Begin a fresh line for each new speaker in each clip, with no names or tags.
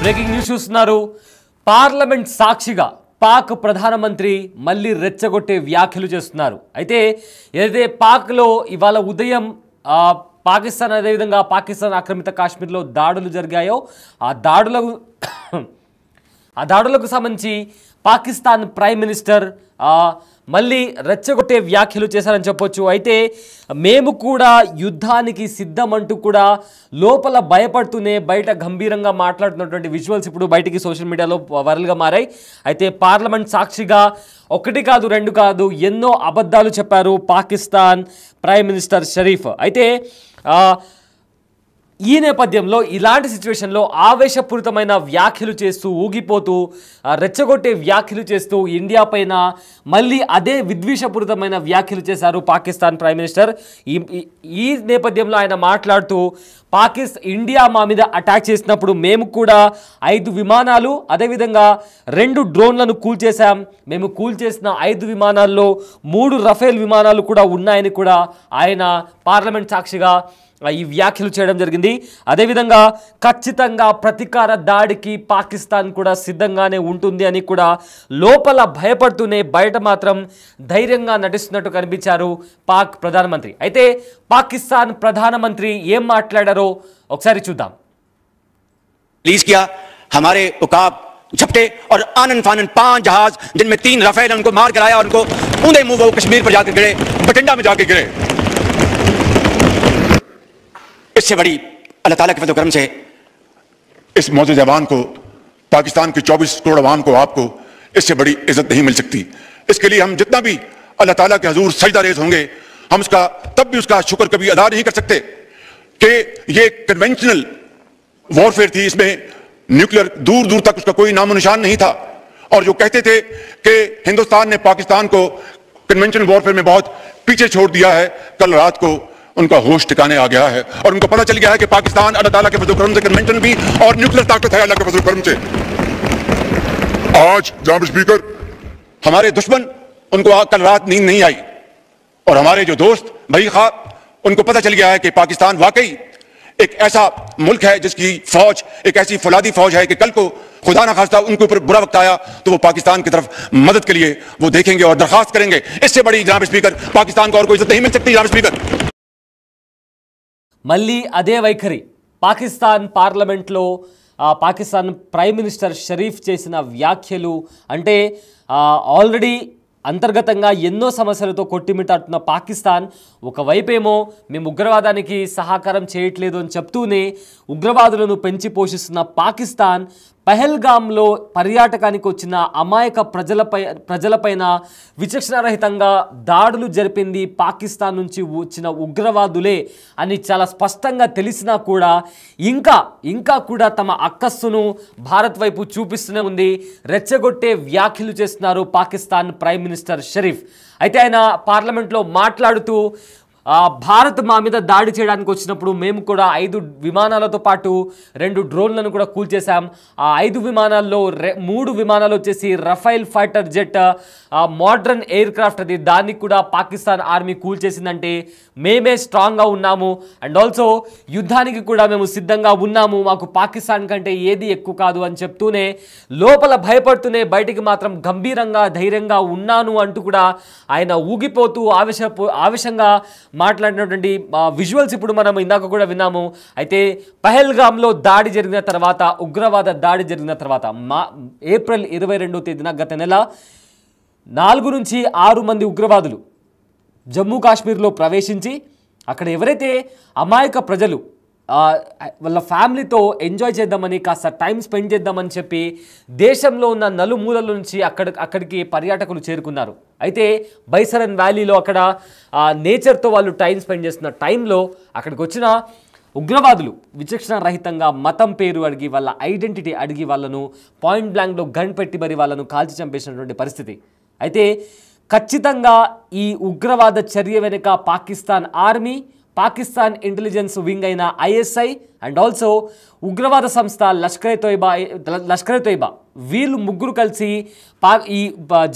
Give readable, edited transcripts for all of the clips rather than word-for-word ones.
Breaking news చూస్తున్నారు. Parliament సాక్షిగా పాక్ ప్రధానమంత్రి మళ్ళీ రెచ్చగొట్టే వ్యాఖ్యలు చేస్తున్నారు. అయితే ఏదైతే పాక్లో ఇవాళ ఉదయం పాకిస్తాన్ అదేవిధంగా పాకిస్తాన్ ఆక్రమిత కాశ్మీర్లో దాడులు జరిగాయో ఆ దాడులకు సంబంధించి పాకిస్తాన్ ప్రైమ్ మినిస్టర్ మళ్ళీ రెచ్చగొట్టే వ్యాఖ్యలు చేశారని చెప్పొచ్చు. అయితే మేము కూడా యుద్ధానికి సిద్ధమంటూ కూడా లోపల భయపడుతూనే బయట గంభీరంగా మాట్లాడుతున్నటువంటి విజువల్స్ ఇప్పుడు బయటికి సోషల్ మీడియాలో వైరల్గా మారాయి. అయితే పార్లమెంట్ సాక్షిగా ఒకటి కాదు రెండు కాదు ఎన్నో అబద్ధాలు చెప్పారు పాకిస్తాన్ ప్రైమ్ మినిస్టర్ షరీఫ్. అయితే ఈ నేపథ్యంలో ఇలాంటి సిచ్యువేషన్లో ఆవేశపూరితమైన వ్యాఖ్యలు చేస్తూ ఊగిపోతూ రెచ్చగొట్టే వ్యాఖ్యలు చేస్తూ ఇండియా పైన మళ్ళీ అదే విద్వేషపూరితమైన వ్యాఖ్యలు చేశారు పాకిస్తాన్ ప్రైమ్ మినిస్టర్. ఈ నేపథ్యంలో ఆయన మాట్లాడుతూ ఇండియా మా మీద అటాక్ చేసినప్పుడు మేము కూడా 5 విమానాలు అదేవిధంగా 2 డ్రోన్లను కూల్చేశాం. మేము కూల్చేసిన 5 విమానాల్లో 3 రఫేల్ విమానాలు కూడా ఉన్నాయని కూడా ఆయన పార్లమెంట్ సాక్షిగా ఈ వ్యాఖ్యలు చేయడం జరిగింది. అదేవిధంగా ఖచ్చితంగా ప్రతీకార దాడికి పాకిస్తాన్ కూడా సిద్ధంగానే ఉంటుంది అని కూడా లోపల భయపడుతూనే బయట మాత్రం ధైర్యంగా నటిస్తున్నట్టు కనిపించారు పాక్ ప్రధానమంత్రి. అయితే పాకిస్తాన్ ప్రధానమంత్రి ఏం మాట్లాడారో ఒకసారి చూద్దాం.
रिलीज किया हमारे उकाब झपटे और आनन फानन 5 जहाज जिनमें 3 रफेल उनको मार गिराया और उनको ऊंधे मुंह वो कश्मीर पर जाकर गिरे, बठिंडा में जाकर गिरे. इससे बड़ी अल्लाह ताला के फज़ल करम से इस मौजूद जवान को, पाकिस्तान के 24 करोड़ अवाम को, आपको इससे बड़ी इज्जत नहीं मिल सकती. इसके लिए हम जितना भी अल्लाह ताला के हुजूर सजदा रेज़ होंगे, हम उसका तब भी उसका शुक्र कभी अदा नहीं कर सकते कि ये कन्वेंशनल वॉरफेयर थी. इसमें न्यूक्लियर दूर दूर तक उसका कोई नामो निशान नहीं था. और जो कहते थे कि हिंदुस्तान ने पाकिस्तान को कन्वेंशनल वॉरफेयर में बहुत पीछे छोड़ दिया है, कल रात को उनका होश ठिकाने आ गया है और उनको पता चल गया है कि पाकिस्तान अल्लाह ताला के फज़ल करम से कन्वेंशन भी और न्यूक्लियर ताकत है अल्लाह के फज़ल करम से. आज जनाब स्पीकर, हमारे दुश्मन उनको कल रात नींद नहीं आई और हमारे जो दोस्त भाई खाब उनको पता चल गया है कि पाकिस्तान वाकई एक ऐसा मुल्क है जिसकी फौज एक ऐसी फौलादी फौज है कि कल को खुदा ना खास्ता उनके ऊपर बुरा वक्त आया तो वो पाकिस्तान की तरफ मदद के लिए वो देखेंगे और दरखास्त करेंगे. इससे बड़ी जनाब स्पीकर पाकिस्तान को और कोई इज्जत नहीं मिल सकती. जनाब स्पीकर
మళ్ళీ అదే వైఖరి పాకిస్తాన్ పార్లమెంట్లో పాకిస్తాన్ ప్రైమ్ మినిస్టర్ షరీఫ్ చేసిన వ్యాఖ్యలు అంటే ఆల్రెడీ అంతర్గతంగా ఎన్నో సమస్యలతో కొట్టిమిట్టాడుతున్న పాకిస్తాన్ ఒకవైపేమో మేము ఉగ్రవాదానికి సహకారం చేయట్లేదు అని చెప్తూనే ఉగ్రవాదులను పెంచి పోషిస్తున్న పాకిస్తాన్ పహల్గామ్లో పర్యాటకానికి వచ్చిన అమాయక ప్రజలపైన విచక్షణారహితంగా దాడులు జరిపింది పాకిస్తాన్ నుంచి వచ్చిన ఉగ్రవాదులే అని చాలా స్పష్టంగా తెలిసినా కూడా ఇంకా కూడా తమ అక్కస్సును భారత్ వైపు చూపిస్తూనే ఉంది. రెచ్చగొట్టే వ్యాఖ్యలు చేస్తున్నారు పాకిస్తాన్ ప్రైమ్ మినిస్టర్ షరీఫ్. అయితే ఆయన పార్లమెంట్లో మాట్లాడుతూ భారత్ మా మీద దాడి చేయడానికి వచ్చినప్పుడు మేము కూడా 5 విమానాలతో పాటు 2 డ్రోన్లను కూడా కూల్చేశాం. ఆ 5 విమానాల్లో 3 విమానాలు వచ్చేసి Rafale fighter jet modern aircraft, అది దాన్ని కూడా పాకిస్తాన్ ఆర్మీ కూల్చేసిందంటే మేమే స్ట్రాంగ్గా ఉన్నాము అండ్ ఆల్సో యుద్ధానికి కూడా మేము సిద్ధంగా ఉన్నాము, మాకు పాకిస్తాన్ కంటే ఏది ఎక్కువ కాదు అని చెప్తూనే లోపల భయపడుతూనే బయటికి మాత్రం గంభీరంగా ధైర్యంగా ఉన్నాను అంటూ కూడా ఆయన ఊగిపోతూ ఆవేశంగా మాట్లాడినటువంటి విజువల్స్ ఇప్పుడు మనం ఇందాక కూడా విన్నాము. అయితే పహల్గామ్లో దాడి జరిగిన తర్వాత, ఉగ్రవాద దాడి జరిగిన తర్వాత ఏప్రిల్ 22వ తేదీన గత నెల 4 నుంచి 6 మంది ఉగ్రవాదులు జమ్మూ కాశ్మీర్లో ప్రవేశించి అక్కడ ఎవరైతే అమాయక ప్రజలు వాళ్ళ ఫ్యామిలీతో ఎంజాయ్ చేద్దామని కాస్త టైం స్పెండ్ చేద్దామని చెప్పి దేశంలో ఉన్న నలుమూలల నుంచి అక్కడికి పర్యాటకులు చేరుకున్నారు. అయితే బైసరన్ వ్యాలీలో అక్కడ నేచర్తో వాళ్ళు టైం స్పెండ్ చేస్తున్న టైంలో అక్కడికి వచ్చిన ఉగ్రవాదులు విచక్షణ రహితంగా మతం పేరు అడిగి వాళ్ళ ఐడెంటిటీ అడిగి వాళ్ళను పాయింట్ బ్లాంక్లో గన్ పెట్టి మరి వాళ్ళను కాల్చి చంపేసినటువంటి పరిస్థితి. అయితే ఖచ్చితంగా ఈ ఉగ్రవాద చర్య వెనుక Pakistan army, Pakistan intelligence wing అయిన ఐఎస్ఐ అండ్ ఆల్సో ఉగ్రవాద సంస్థ లష్కర్ తోయిబా వీళ్ళు ముగ్గురు కలిసి ఈ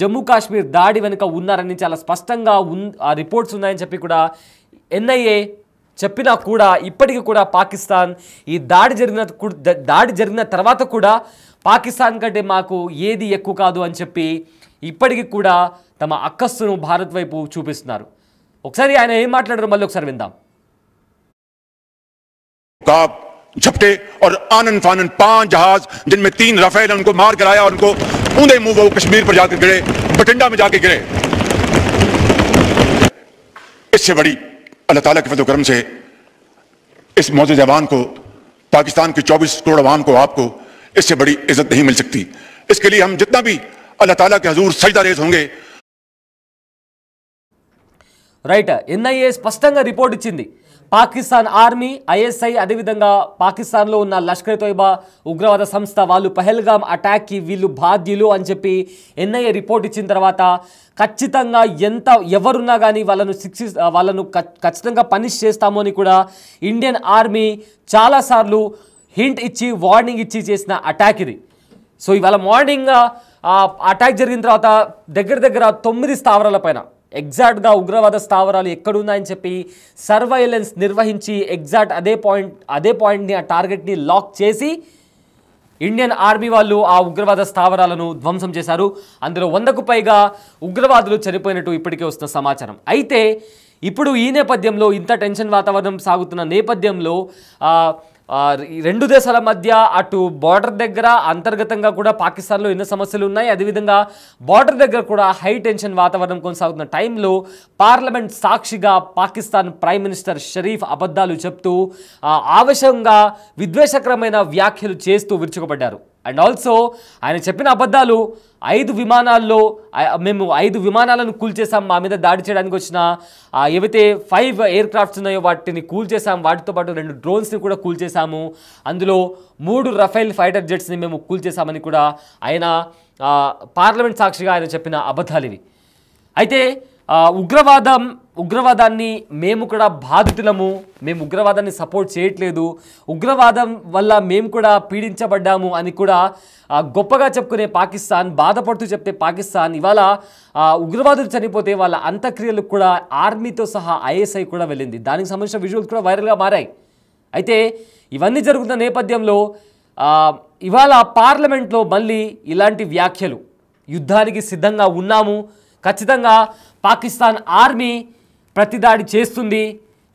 జమ్మూ కాశ్మీర్ దాడి వెనుక ఉన్నారని చాలా స్పష్టంగా రిపోర్ట్స్ ఉన్నాయని చెప్పి కూడా ఎన్ఐఏ చెప్పినా కూడా ఇప్పటికీ కూడా పాకిస్తాన్ ఈ దాడి జరిగిన తర్వాత కూడా పాకిస్తాన్ కంటే మాకు ఏది ఎక్కువ కాదు అని చెప్పి ఇప్పటికీ కూడా తమ అక్కస్సును భారత్ వైపు చూపిస్తున్నారు. ఒకసారి ఆయన ఏం మాట్లాడారో మళ్ళీ ఒకసారి విందాం.
झपटे और आनन फानन 5 जहाज जिनमें 3 राफेल उनको मार कराया और उनको ऊंधे मुंह वो कश्मीर पर जाकर गिरे, बठिंडा में जाके गिरे. इससे बड़ी अल्लाह ताला के फज़ल-ओ-करम से इस मौजूद जवान को, पाकिस्तान की 24 करोड़ अवाम को, आपको इससे बड़ी इज्जत नहीं मिल सकती. इसके लिए हम जितना भी अल्लाह ताला के हजूर सजदा रेज़ होंगे.
రైట్, ఎన్ఐఏ స్పష్టంగా రిపోర్ట్ ఇచ్చింది. పాకిస్తాన్ ఆర్మీ, ఐఎస్ఐ, అదేవిధంగా పాకిస్తాన్లో ఉన్న లష్కర్ తోయిబా ఉగ్రవాద సంస్థ వాళ్ళు పహల్గామ్ అటాక్కి వీళ్ళు బాధ్యులు అని చెప్పి ఎన్ఐఏ రిపోర్ట్ ఇచ్చిన తర్వాత ఖచ్చితంగా ఎవరున్నా కానీ వాళ్ళను ఖచ్చితంగా పనిష్ చేస్తాము అని కూడా ఇండియన్ ఆర్మీ చాలాసార్లు హింట్ ఇచ్చి వార్నింగ్ ఇచ్చి చేసిన అటాక్ ఇది. సో ఇవాళ మార్నింగ్ అటాక్ జరిగిన తర్వాత దగ్గర 9 స్థావరాల పైన ఎగ్జాక్ట్గా ఉగ్రవాద స్థావరాలు ఎక్కడున్నాయని చెప్పి సర్వైలెన్స్ నిర్వహించి ఎగ్జాక్ట్ అదే పాయింట్ని, ఆ టార్గెట్ని లాక్ చేసి ఇండియన్ ఆర్మీ వాళ్ళు ఆ ఉగ్రవాద స్థావరాలను ధ్వంసం చేశారు. అందులో 100కు పైగా ఉగ్రవాదులు చనిపోయినట్టు ఇప్పటికే వస్తున్న సమాచారం. అయితే ఇప్పుడు ఈ నేపథ్యంలో, ఇంత టెన్షన్ వాతావరణం సాగుతున్న నేపథ్యంలో రెండు దేశాల మధ్య అటు బార్డర్ దగ్గర అంతర్గతంగా కూడా పాకిస్తాన్లో ఎన్నో సమస్యలు ఉన్నాయి. అదేవిధంగా బార్డర్ దగ్గర కూడా హై టెన్షన్ వాతావరణం కొనసాగుతున్న టైంలో పార్లమెంట్ సాక్షిగా పాకిస్తాన్ ప్రైమ్ మినిస్టర్ షరీఫ్ అబద్ధాలు చెప్తూ ఆవేశంగా విద్వేషకరమైన వ్యాఖ్యలు చేస్తూ విరుచుకుపడ్డారు. అండ్ ఆల్సో ఆయన చెప్పిన అబద్ధాలు 5 విమానాల్లో మేము 5 విమానాలను కూల్చేసాం, మా మీద దాడి చేయడానికి వచ్చిన ఏవైతే 5 ఎయిర్ క్రాఫ్ట్స్ ఉన్నాయో వాటిని కూల్చేసాం, వాటితో పాటు 2 డ్రోన్స్ని కూడా కూల్చేసాము, అందులో 3 రఫేల్ ఫైటర్ జెట్స్ని మేము కూల్చేసామని కూడా ఆయన పార్లమెంట్ సాక్షిగా ఆయన చెప్పిన అబద్ధాలు ఇవి. అయితే ఉగ్రవాదాన్ని మేము కూడా బాధితులము, మేము ఉగ్రవాదాన్ని సపోర్ట్ చేయట్లేదు, ఉగ్రవాదం వల్ల మేము కూడా పీడించబడ్డాము అని కూడా గొప్పగా చెప్పుకునే పాకిస్తాన్, బాధపడుతూ చెప్తే పాకిస్తాన్ ఇవాళ ఉగ్రవాదులు చనిపోతే వాళ్ళ అంత్యక్రియలకు కూడా ఆర్మీతో సహా ఐఎస్ఐ కూడా వెళ్ళింది. దానికి సంబంధించిన విజువల్స్ కూడా వైరల్గా మారాయి. అయితే ఇవన్నీ జరుగుతున్న నేపథ్యంలో ఇవాళ పార్లమెంట్లో మళ్ళీ ఇలాంటి వ్యాఖ్యలు, యుద్ధానికి సిద్ధంగా ఉన్నాము, ఖచ్చితంగా పాకిస్తాన్ ఆర్మీ ప్రతిదాడి చేస్తుంది,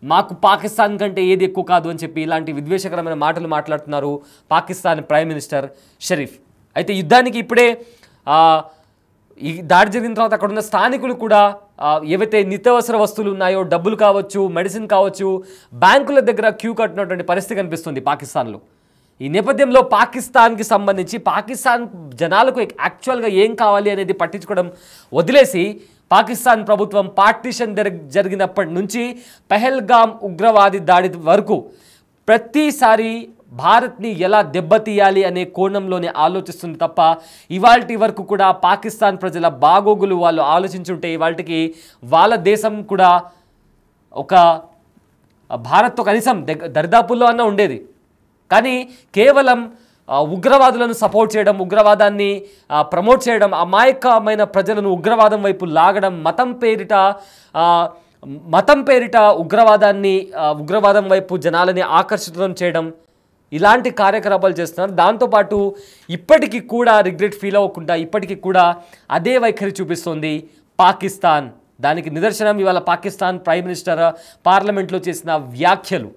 మాకు పాకిస్తాన్ కంటే ఏది ఎక్కువ కాదు అని చెప్పి ఇలాంటి విద్వేషకరమైన మాటలు మాట్లాడుతున్నారు పాకిస్తాన్ ప్రైమ్ మినిస్టర్ షరీఫ్. అయితే యుద్ధానికి ఇప్పుడే ఈ దాడి జరిగిన తర్వాత అక్కడ ఉన్న స్థానికులు కూడా ఏవైతే నిత్యావసర వస్తువులు ఉన్నాయో, డబ్బులు కావచ్చు, మెడిసిన్ కావచ్చు, బ్యాంకుల దగ్గర క్యూ కట్టినటువంటి పరిస్థితి కనిపిస్తుంది పాకిస్తాన్లో. ఈ నేపథ్యంలో పాకిస్తాన్కి సంబంధించి పాకిస్తాన్ జనాలకు యాక్చువల్గా ఏం కావాలి అనేది పట్టించుకోవడం వదిలేసి పాకిస్తాన్ ప్రభుత్వం పార్టీషన్ జరిగినప్పటి నుంచి పహల్గామ్ ఉగ్రవాది దాడి వరకు ప్రతిసారి భారత్ని ఎలా దెబ్బతీయాలి అనే కోణంలోనే ఆలోచిస్తుంది తప్ప ఇవాల్టి వరకు కూడా పాకిస్తాన్ ప్రజల బాగోగులు వాళ్ళు ఆలోచించుంటే ఇవాల్టికి వాళ్ళ దేశం కూడా ఒక భారత్తో కనీసం దరిదాపుల్లో అన్న ఉండేది. కానీ కేవలం ఉగ్రవాదులను సపోర్ట్ చేయడం, ఉగ్రవాదాన్ని ప్రమోట్ చేయడం, అమాయకమైన ప్రజలను ఉగ్రవాదం వైపు లాగడం, మతం పేరిట ఉగ్రవాదం వైపు జనాలని ఆకర్షితం చేయడం, ఇలాంటి కార్యకలాపాలు చేస్తున్నారు. దాంతోపాటు ఇప్పటికీ కూడా రిగ్రెట్ ఫీల్ అవ్వకుండా ఇప్పటికీ కూడా అదే వైఖరి చూపిస్తోంది పాకిస్తాన్. దానికి నిదర్శనం ఇవాళ పాకిస్తాన్ ప్రైమ్ మినిస్టర్ పార్లమెంట్లో చేసిన వ్యాఖ్యలు.